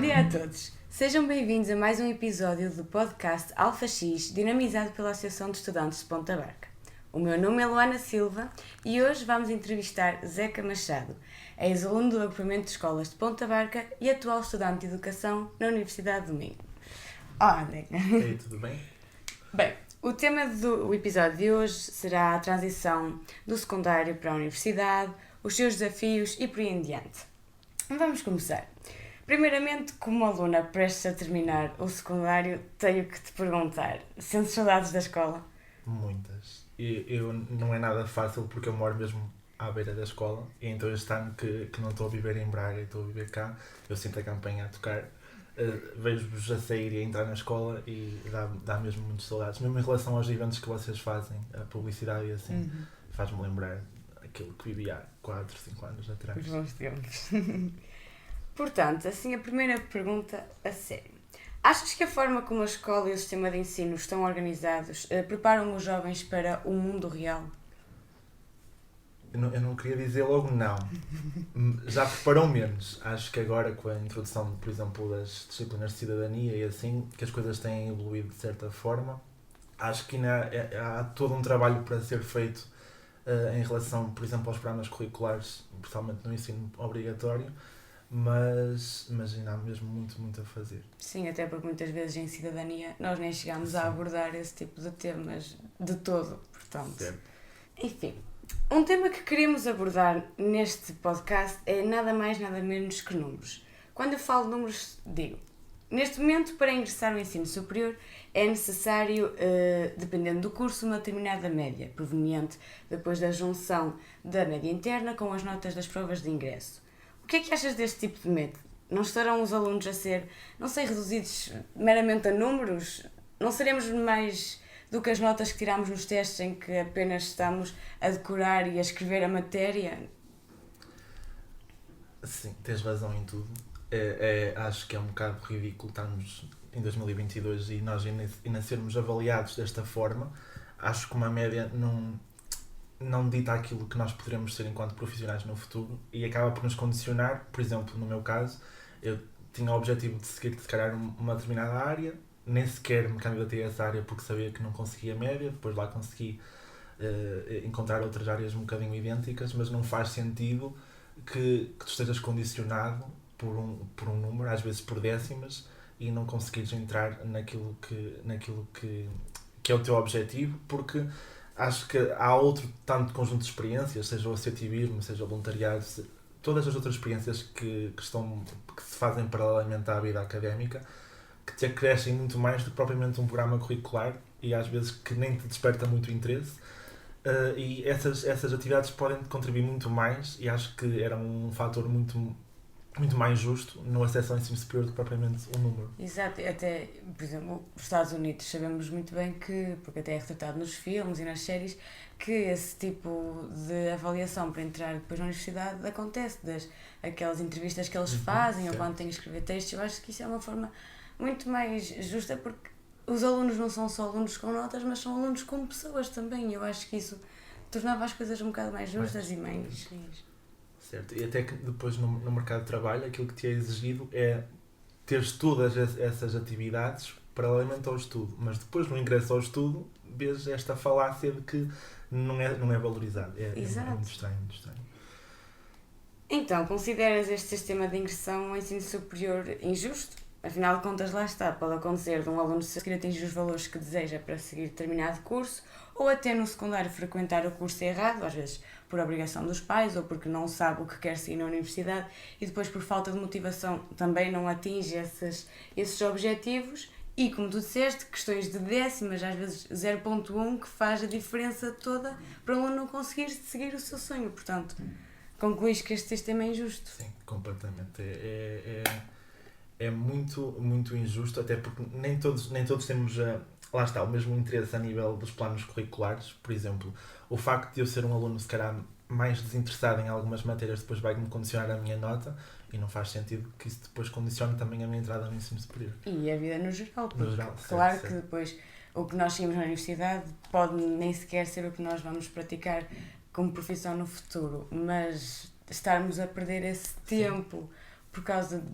dia a todos. Sejam bem-vindos a mais um episódio do podcast Alfa X, dinamizado pela Associação de Estudantes de Ponta Barca. O meu nome é Luana Silva e hoje vamos entrevistar Zeca Machado, ex-aluno do agrupamento de escolas de Ponta Barca e atual estudante de Educação na Universidade de Minho. Olá, Zeca. E aí, tudo bem? Bem, o tema do episódio de hoje será a transição do secundário para a universidade, os seus desafios e por aí em diante. Vamos começar. Primeiramente, como aluna prestes a terminar o secundário, tenho que te perguntar, sentes saudades da escola? Muitas. Eu não é nada fácil porque eu moro mesmo à beira da escola e então este ano que não estou a viver em Braga e estou a viver cá, eu sinto a campanha a tocar, vejo-vos a sair e a entrar na escola e dá mesmo muitas saudades. Mesmo em relação aos eventos que vocês fazem, a publicidade e assim, faz-me lembrar aquilo que vivi há 4, 5 anos atrás. Os bons tempos. Portanto, assim, a primeira pergunta a sério. Achas que a forma como a escola e o sistema de ensino estão organizados preparam os jovens para o mundo real? Eu não queria dizer logo não. Já preparou menos. Acho que agora com a introdução, por exemplo, das disciplinas de cidadania e assim, que as coisas têm evoluído de certa forma, acho que ainda há todo um trabalho para ser feito em relação, por exemplo, aos programas curriculares, principalmente no ensino obrigatório, mas ainda há mesmo muito a fazer. Sim, até porque muitas vezes em cidadania nós nem chegámos a abordar esse tipo de temas de todo, portanto. Certo. Enfim, um tema que queremos abordar neste podcast é nada mais nada menos que números. Quando eu falo de números, digo, neste momento para ingressar no ensino superior é necessário, dependendo do curso, uma determinada média, proveniente depois da junção da média interna com as notas das provas de ingresso. O que é que achas deste tipo de método? Não estarão os alunos a ser, reduzidos meramente a números? Não seremos mais do que as notas que tiramos nos testes em que apenas estamos a decorar e a escrever a matéria? Sim, tens razão em tudo. Acho que é um bocado ridículo estarmos em 2022 e nós ainda sermos avaliados desta forma. Acho que uma média não dita aquilo que nós poderemos ser enquanto profissionais no futuro e acaba por nos condicionar. Por exemplo, no meu caso, eu tinha o objetivo de seguir, se calhar, uma determinada área, nem sequer me candidatei a essa área porque sabia que não conseguia média, depois lá consegui encontrar outras áreas um bocadinho idênticas, mas não faz sentido que tu estejas condicionado por um número, às vezes por décimas, e não conseguires entrar naquilo que é o teu objetivo, porque acho que há outro tanto conjunto de experiências, seja o associativismo, seja o voluntariado, todas as outras experiências que se fazem paralelamente à vida académica, que te acrescem muito mais do que propriamente um programa curricular e às vezes que nem te desperta muito interesse. E essas atividades podem contribuir muito mais e acho que era um fator muito mais justo no acesso ao ensino superior do que propriamente um número. Exato, até, por exemplo, os Estados Unidos sabemos muito bem que, porque até é retratado nos filmes e nas séries, que esse tipo de avaliação para entrar depois na universidade acontece, aquelas entrevistas que eles fazem ou quando têm que escrever textos. Eu acho que isso é uma forma muito mais justa porque os alunos não são só alunos com notas, mas são alunos como pessoas também. Eu acho que isso tornava as coisas um bocado mais justas e mais... Certo, e até que depois no mercado de trabalho aquilo que te é exigido é teres todas essas atividades paralelamente ao estudo, mas depois no ingresso ao estudo vês esta falácia de que não é valorizado. É muito estranho, muito estranho. Então, consideras este sistema de ingressão ao ensino superior injusto? Afinal de contas, lá está, pode acontecer de um aluno seguir atingir os valores que deseja para seguir determinado curso ou até no secundário frequentar o curso errado, às vezes por obrigação dos pais ou porque não sabe o que quer seguir na universidade e depois por falta de motivação também não atinge esses objetivos e, como tu disseste, questões de décimas, às vezes 0.1, que faz a diferença toda para o aluno não conseguir seguir o seu sonho. Portanto, concluís que este sistema é injusto? Sim, completamente. É muito injusto, até porque nem todos temos lá está, o mesmo interesse a nível dos planos curriculares. Por exemplo, o facto de eu ser um aluno se calhar mais desinteressado em algumas matérias depois vai-me condicionar a minha nota e não faz sentido que isso depois condicione também a minha entrada no ensino superior. E a vida no geral, porque claro certo, que depois o que nós seguimos na universidade pode nem sequer ser o que nós vamos praticar como profissão no futuro, mas estarmos a perder esse tempo por causa de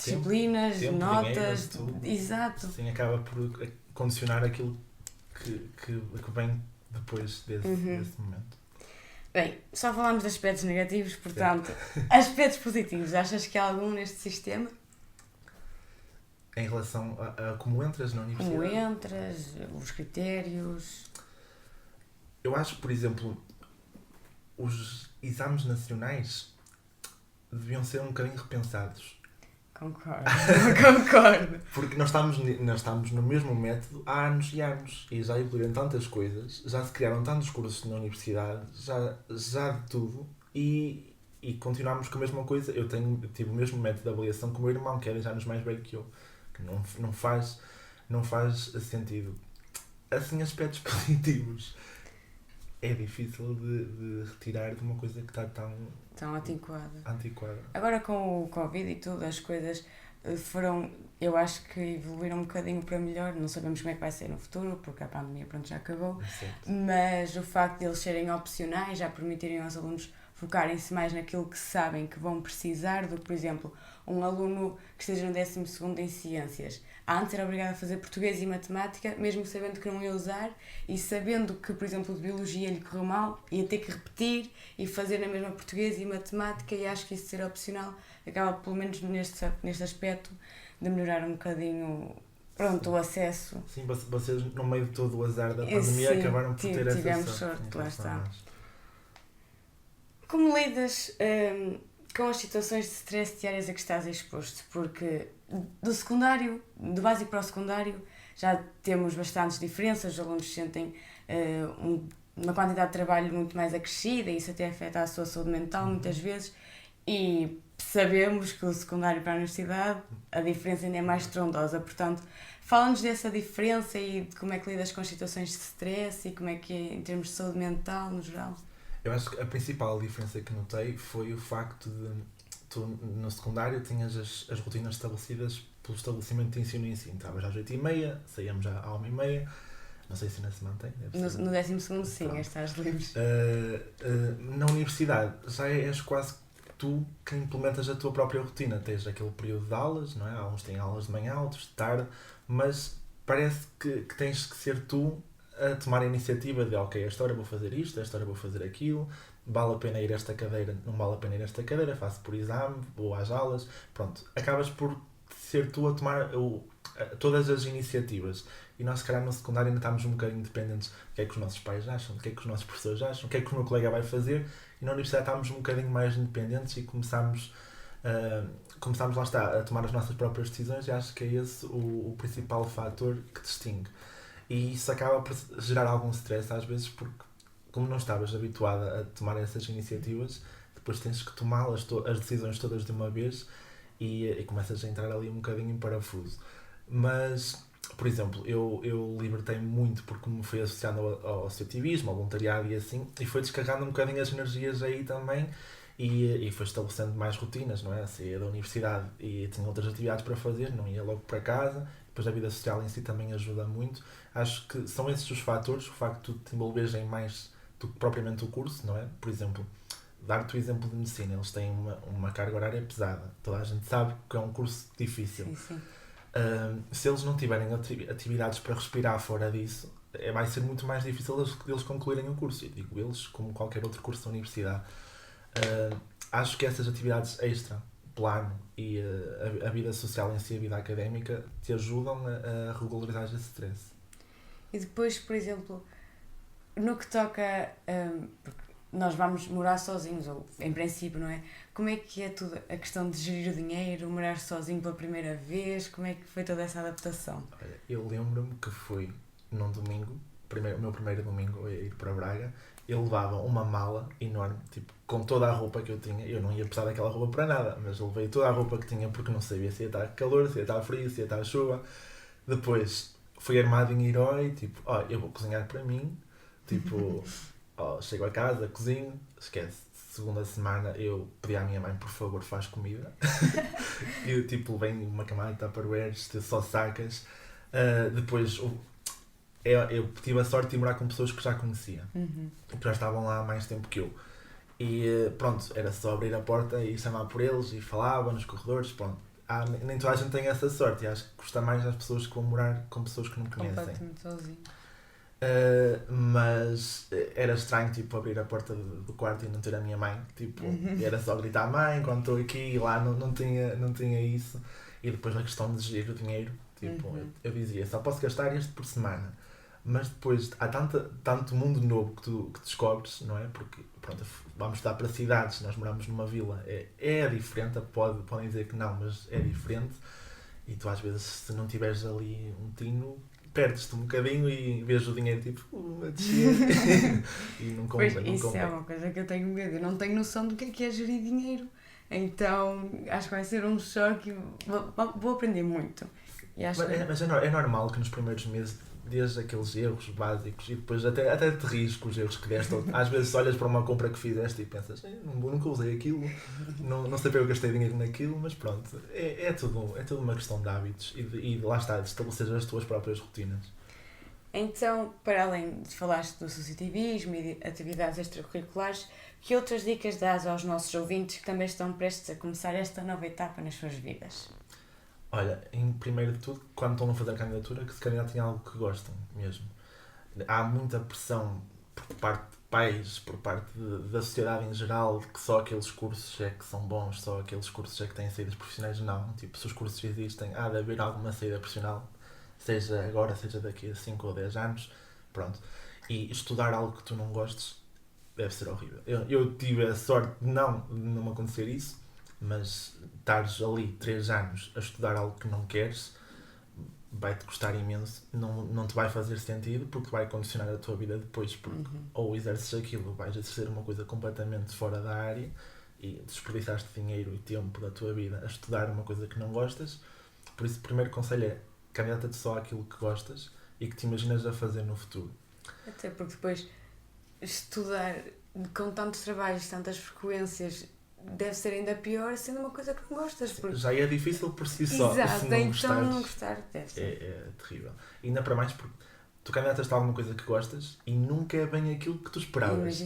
disciplinas, tempo, notas, dinheiro, tudo. exato. Sim, acaba por condicionar aquilo que vem depois desse momento. Bem, só falámos de aspectos negativos, portanto, aspectos positivos, achas que há algum neste sistema? Em relação a como entras na universidade? Como entras, os critérios... Eu acho que, por exemplo, os exames nacionais deviam ser um bocadinho repensados. Concordo, concordo. Porque nós estamos no mesmo método há anos e anos e já evoluíram tantas coisas, já se criaram tantos cursos na universidade, já de tudo e continuamos com a mesma coisa. Eu tive o mesmo método de avaliação que o meu irmão, que é 10 anos mais velho que eu, que não faz sentido. Assim, aspectos positivos. É difícil de retirar de uma coisa que está tão antiquada. Agora com o Covid e tudo, as coisas foram, eu acho que evoluíram um bocadinho para melhor. Não sabemos como é que vai ser no futuro, porque a pandemia pronto, já acabou. Mas o facto de eles serem opcionais, já permitirem aos alunos focarem-se mais naquilo que sabem que vão precisar do que, por exemplo, um aluno que esteja no 12º em Ciências. Antes era obrigado a fazer português e matemática, mesmo sabendo que não ia usar e sabendo que, por exemplo, de biologia lhe correu mal, ia ter que repetir e fazer na mesma português e matemática, e acho que isso ser opcional acaba, pelo menos neste aspecto, de melhorar um bocadinho o acesso. Sim, vocês no meio de todo o azar da pandemia acabaram por ter essa tivemos sorte, lá está. Como lidas com as situações de stress diárias a que estás exposto? Porque do secundário, do básico para o secundário, já temos bastantes diferenças, os alunos sentem uma quantidade de trabalho muito mais acrescida e isso até afeta a sua saúde mental muitas vezes, e sabemos que o secundário para a universidade a diferença ainda é mais estrondosa, portanto, fala-nos dessa diferença e de como é que lidas com as situações de stress e como é que é em termos de saúde mental no geral. Eu acho que a principal diferença que notei foi o facto de tu no secundário tinhas as rotinas estabelecidas pelo estabelecimento de ensino e ensino. Estavas às 8h30, saíamos à 1h30, não sei se ainda se mantém. No 12º sim, estás livres. Na universidade já és quase tu que implementas a tua própria rotina. Tens aquele período de aulas, não é? Uns têm aulas de manhã, outros de tarde, mas parece que tens que ser tu a tomar a iniciativa de ok, esta hora vou fazer isto, esta hora vou fazer aquilo, vale a pena ir a esta cadeira, não vale a pena ir a esta cadeira, faço por exame, vou às aulas, pronto, acabas por ser tu a tomar todas as iniciativas. E nós, se calhar, no secundário ainda estamos um bocadinho dependentes do que é que os nossos pais acham, do que é que os nossos professores acham, o que é que o meu colega vai fazer, e na universidade estamos um bocadinho mais independentes e começamos lá está, a tomar as nossas próprias decisões, e acho que é esse o principal fator que distingue. E isso acaba por gerar algum stress às vezes, porque como não estavas habituada a tomar essas iniciativas, depois tens que tomá-las, as decisões todas de uma vez, e começas a entrar ali um bocadinho em parafuso. Mas, por exemplo, eu libertei-me muito porque me fui associando ao associativismo, ao voluntariado e assim, e foi descarregando um bocadinho as energias aí também, e foi estabelecendo mais rotinas, não é? Saía da universidade e tinha outras atividades para fazer, não ia logo para casa. Depois a vida social em si também ajuda muito. Acho que são esses os fatores, o facto de te envolveres em mais do que propriamente o curso, não é? Por exemplo, dar-te o exemplo de medicina, eles têm uma carga horária pesada. Toda a gente sabe que é um curso difícil. Sim. Se eles não tiverem atividades para respirar fora disso, vai ser muito mais difícil eles concluírem o curso. Eu digo eles, como qualquer outro curso da universidade. Acho que essas atividades extra, plano e a vida social em si, a vida académica, te ajudam a regularizar esse stress. E depois, por exemplo, no que toca, porque nós vamos morar sozinhos, ou em princípio, não é? Como é que é tudo a questão de gerir o dinheiro, morar sozinho pela primeira vez, como é que foi toda essa adaptação? Eu lembro-me que fui num domingo, o meu primeiro domingo a ir para Braga, eu levava uma mala enorme, tipo, com toda a roupa que eu tinha. Eu não ia precisar daquela roupa para nada, mas eu levei toda a roupa que tinha porque não sabia se ia estar calor, se ia estar frio, se ia estar chuva. Depois fui armado em herói, tipo, eu vou cozinhar para mim, tipo, chego a casa, cozinho, esquece. Segunda semana eu pedi à minha mãe, por favor, faz comida. E eu, tipo, levei uma camada de tupperwares, só sacas. Depois eu tive a sorte de morar com pessoas que já conhecia, que já estavam lá há mais tempo que eu. E pronto, era só abrir a porta e chamar por eles e falava nos corredores, pronto. nem toda a gente tem essa sorte, e acho que custa mais às pessoas que vão morar com pessoas que não conhecem. Completamente sozinho. Mas era estranho, tipo, abrir a porta do quarto e não ter a minha mãe, tipo, era só gritar mãe quando estou aqui, e lá não tinha isso. E depois a questão de gerir o dinheiro, tipo, eu dizia, só posso gastar este por semana. Mas depois há tanto mundo novo que descobres, não é? Porque, pronto, vamos estudar para cidades, nós moramos numa vila, é diferente, podem dizer que não, mas é diferente. E tu às vezes, se não tiveres ali um tino, perdes-te um bocadinho e vês o dinheiro tipo a descer e não compra. Pois, isso é uma coisa que eu tenho medo, eu não tenho noção do que é gerir dinheiro. Então acho que vai ser um choque, vou aprender muito. E acho mas é normal que nos primeiros meses desde aqueles erros básicos e depois até te rires com os erros que deste. Às vezes olhas para uma compra que fizeste e pensas, nunca usei aquilo, não sei para eu gastei dinheiro naquilo, mas pronto, é tudo uma questão de hábitos e lá está, de estabelecer as tuas próprias rotinas. Então, para além de falaste do associativismo e de atividades extracurriculares, que outras dicas dás aos nossos ouvintes que também estão prestes a começar esta nova etapa nas suas vidas? Olha, em primeiro de tudo, quando estão a fazer a candidatura, que se candidatem a algo que gostam mesmo. Há muita pressão por parte de pais, por parte da sociedade em geral, de que só aqueles cursos é que são bons, só aqueles cursos é que têm saídas profissionais. Não, tipo, se os cursos existem, há de haver alguma saída profissional, seja agora, seja daqui a 5 ou 10 anos, pronto. E estudar algo que tu não gostes deve ser horrível. Eu tive a sorte de não me acontecer isso, mas estares ali 3 anos a estudar algo que não queres vai-te custar imenso, não te vai fazer sentido porque vai condicionar a tua vida depois, porque ou exerces aquilo, vais exercer uma coisa completamente fora da área e desperdiçaste dinheiro e tempo da tua vida a estudar uma coisa que não gostas. Por isso o primeiro conselho é candidata-te só àquilo que gostas e que te imaginas a fazer no futuro. Até porque depois estudar com tantos trabalhos, tantas frequências, deve ser ainda pior sendo uma coisa que não gostas. Porque... Já é difícil por si só. Exato, se não então gostares, não gostar deve ser. É terrível. E ainda para mais porque tu candidatas-te a alguma coisa que gostas e nunca é bem aquilo que tu esperavas.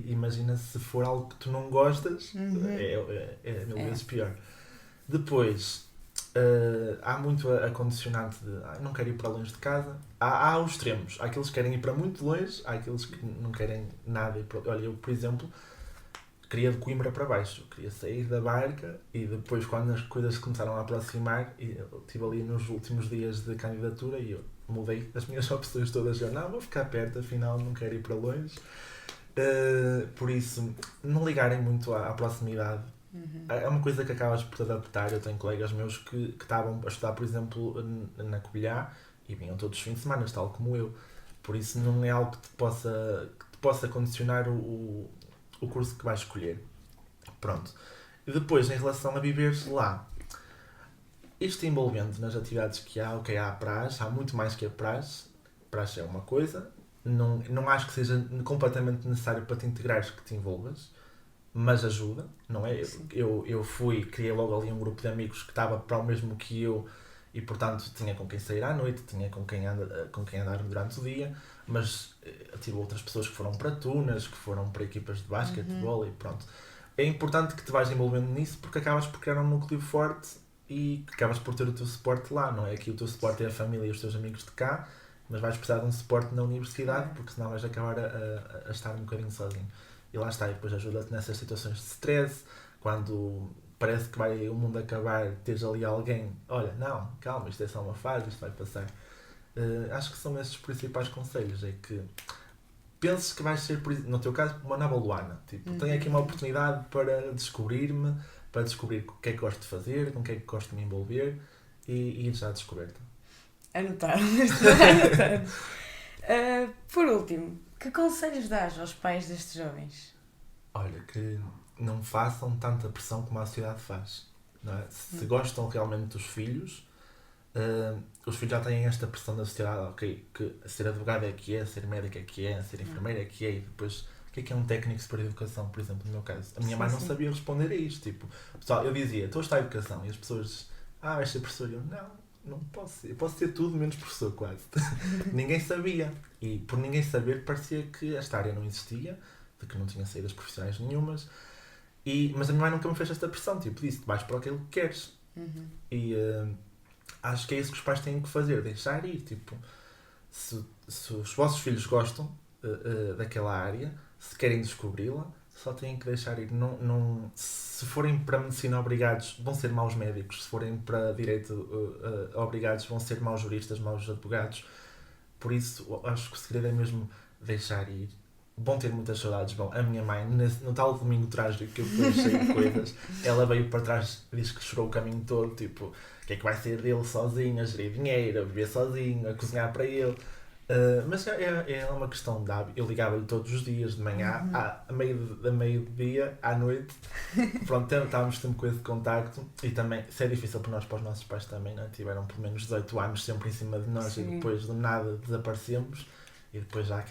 Imagina se for algo que tu não gostas, é mil vezes pior. Depois, há muito a condicionante de não quero ir para longe de casa. Há os extremos. Há aqueles que querem ir para muito longe, há aqueles que não querem nada ir para... Olha, eu, por exemplo, queria de Coimbra para baixo, queria sair da barca e depois quando as coisas começaram a aproximar, eu estive ali nos últimos dias de candidatura e eu mudei as minhas opções todas, eu não, vou ficar perto, afinal não quero ir para longe. Por isso, não ligarem muito à proximidade. É uma coisa que acabas por te adaptar. Eu tenho colegas meus que estavam a estudar, por exemplo, na Covilhã e vinham todos os fins de semana, tal como eu. Por isso não é algo que te possa condicionar o curso que vais escolher. Pronto. E depois, em relação a viveres lá, isto envolvendo nas atividades que há, há a praxe, há muito mais que a praxe. Praxe é uma coisa, não acho que seja completamente necessário para te integrares que te envolvas, mas ajuda, não é? Eu criei logo ali um grupo de amigos que estava para o mesmo que eu e, portanto, tinha com quem sair à noite, tinha com quem andar durante o dia, mas tive outras pessoas que foram para tunas, que foram para equipas de basquetebol e pronto. É importante que te vais envolvendo nisso porque acabas por criar um núcleo forte e acabas por ter o teu suporte lá, não é? Aqui o teu suporte é a família e os teus amigos de cá, mas vais precisar de um suporte na universidade porque senão vais acabar a estar um bocadinho sozinho. E lá está, e depois ajuda-te nessas situações de stress, quando parece que vai o mundo acabar, tens ali alguém, olha, não, calma, isto é só uma fase, isto vai passar. Acho que são esses os principais conselhos, é que penses que vais ser, no teu caso, uma nova Luana. Tipo, tenho aqui uma oportunidade para descobrir-me, para descobrir o que é que gosto de fazer, com o que é que gosto de me envolver e ir já à descoberta. Anotado. Por último, que conselhos dás aos pais destes jovens? Olha, que não façam tanta pressão como a sociedade faz. Não é? Se gostam realmente dos filhos, os filhos já têm esta pressão da sociedade, ok, que ser advogado é que é, ser médico é que é, ser enfermeiro é que é, e depois o que é um técnico superior de educação, por exemplo, no meu caso? A minha mãe não sabia responder a isto, tipo, pessoal, eu dizia, estou a estudar educação, e as pessoas, vais ser professor, e eu, não posso ser, eu posso ser tudo menos professor, quase. Ninguém sabia, e por ninguém saber parecia que esta área não existia, de que não tinha saídas profissionais nenhumas, Mas a minha mãe nunca me fez esta pressão, tipo, disse, vais para aquilo que queres. E acho que é isso que os pais têm que fazer, deixar ir, tipo, se os vossos filhos gostam daquela área, se querem descobri-la, só têm que deixar ir. Se forem para medicina obrigados, vão ser maus médicos. Se forem para direito obrigados, vão ser maus juristas, maus advogados. Por isso, acho que o segredo é mesmo deixar ir. Vão ter muitas saudades. Bom, a minha mãe, no tal domingo trágico que eu fui cheio de coisas, ela veio para trás, diz que chorou o caminho todo, tipo, o que é que vai ser dele sozinho, a gerir dinheiro, a viver sozinho, a cozinhar para ele. Mas é uma questão de hábito. Eu ligava-lhe todos os dias, de manhã, a meio-dia, à noite. Pronto, estávamos sempre com esse contacto. E também, isso é difícil para nós, para os nossos pais também, não é? Tiveram pelo menos 18 anos sempre em cima de nós. Sim. E depois do nada desaparecemos. E depois já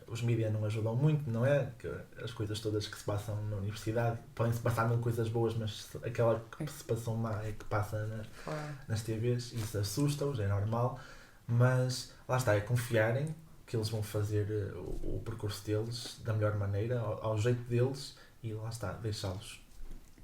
os mídias não ajudam muito, não é? Que as coisas todas que se passam na universidade, podem-se passar mil coisas boas, mas aquela que se passam má é que passa nas TVs. E isso assusta-os, é normal. Mas lá está, é confiarem que eles vão fazer o percurso deles da melhor maneira, ao jeito deles, e lá está, deixá-los.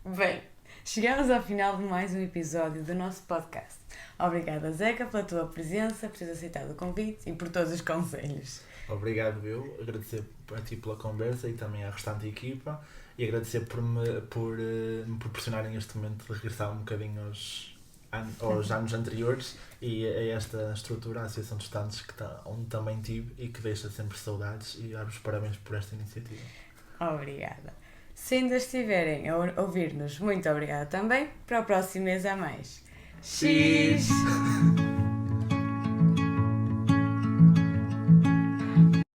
Bem, chegamos ao final de mais um episódio do nosso podcast. Obrigada, Zeca, pela tua presença, por teres aceitado o convite e por todos os conselhos. Obrigado eu, agradecer a ti pela conversa e também à restante equipa, e agradecer por me proporcionarem este momento de regressar um bocadinho aos anos anteriores e a esta estrutura, a Associação de Estudantes, onde também tive e que deixa sempre saudades, e dar-vos parabéns por esta iniciativa. Obrigada. Se ainda estiverem a ouvir-nos, muito obrigada também. Para o próximo mês há mais. X!